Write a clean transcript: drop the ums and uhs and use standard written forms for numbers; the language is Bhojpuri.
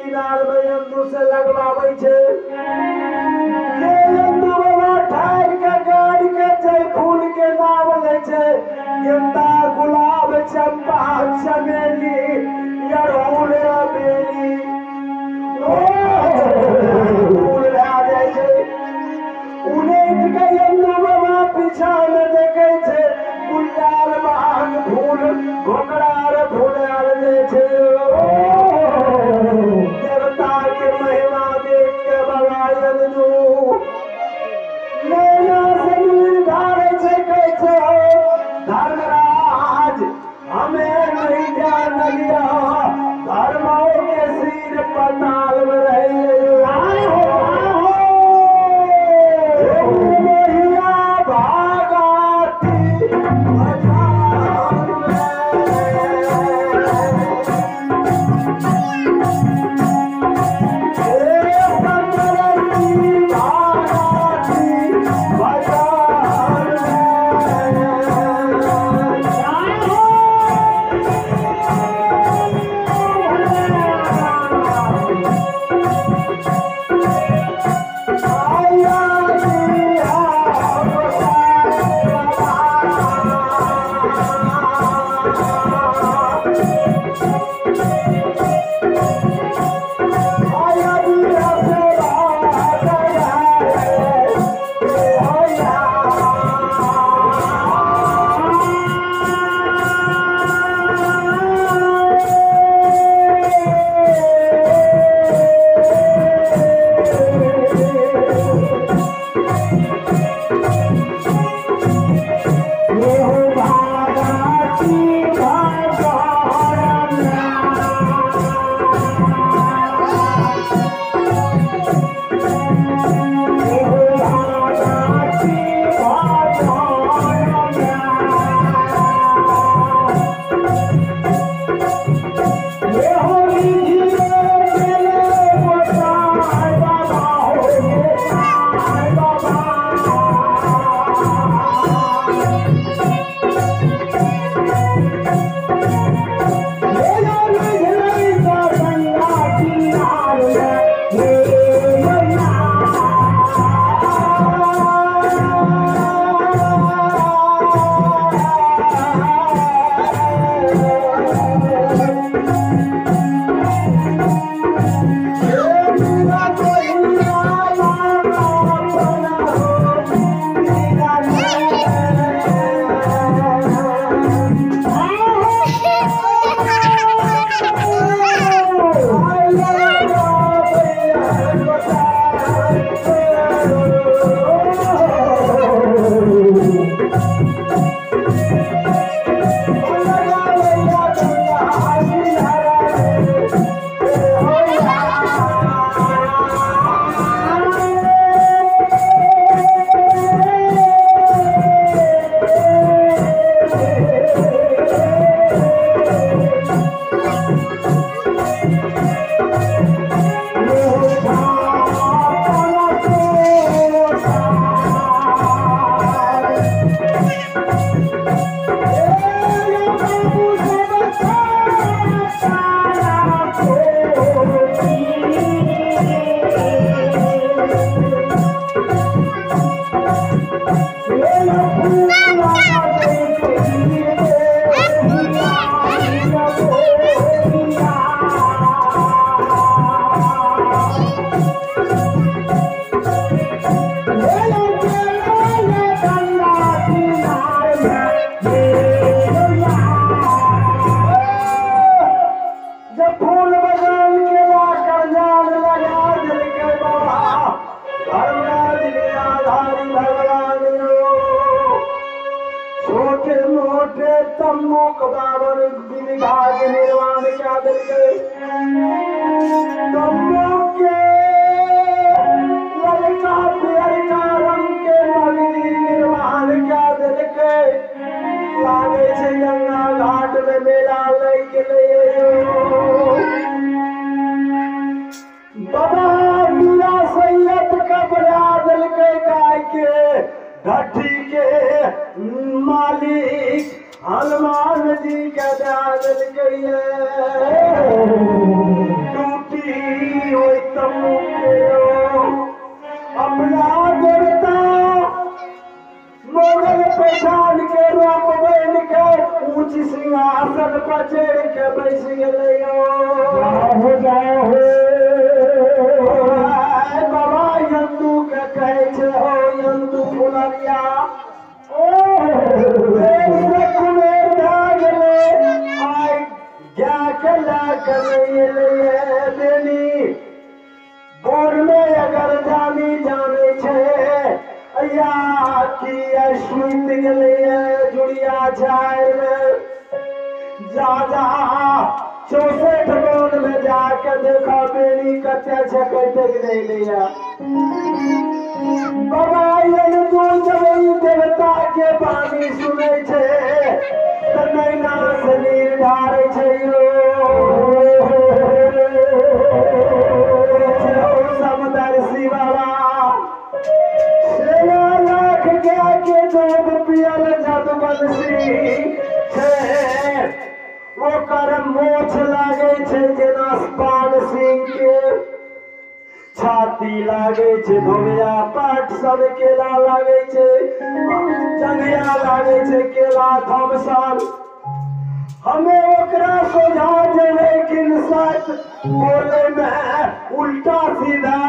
किनार में यंदू से लगवावे छे ये यंदू बाबा ठार के गाड़ी के जय फूल के नाम ले छे गेंदा गुलाब चंपा चमेली अड़हुल बेली फूल आ जाए छे उन्हें के यंदू बाबा पीछा में देखे छे गुलाल बाग फूल घोकड़ार फूल आल दे छे देवता के महिमा देख के बाबा यंदू नैना से नीर धारे छे कैसे धर्मराज हमें नहीं ध्यान दिया धर्मों के सिर पताल में रहे ढट्ठी के मालिक हनुमान जी का दादल टूटी बंसी ओय तमु के अपना देवता मोगल पहचान के रूप बन के ऊंच सिंहासन पर चढ़ के बैस गेले हो जाओ बाबा यंदू के कहे छे हो यंदू फुलरिया कुमेर भागले आय क्या कला कर देनी बोर में अगर जानी जाने छे या की सुत गले जुड़िया झाड़ में जा 64 बोन में जाके देखा बेनी कते छकते नहीं लिया बाबा यंदू जब देवता के पानी सुने छे त नैना से नीर ढारे छे समदर्शी बाबा सेना लाख के दूध पियल जदवंशी छे ओकर मोछ लागे छे जेना पान सिंह के छाती लागे छे धोलिया पाट सब केला लागे छे जंगिया लागे छे केला थमसन हमें ओकरा सोझा जे लेकिन सच बोले में उल्टा सीधा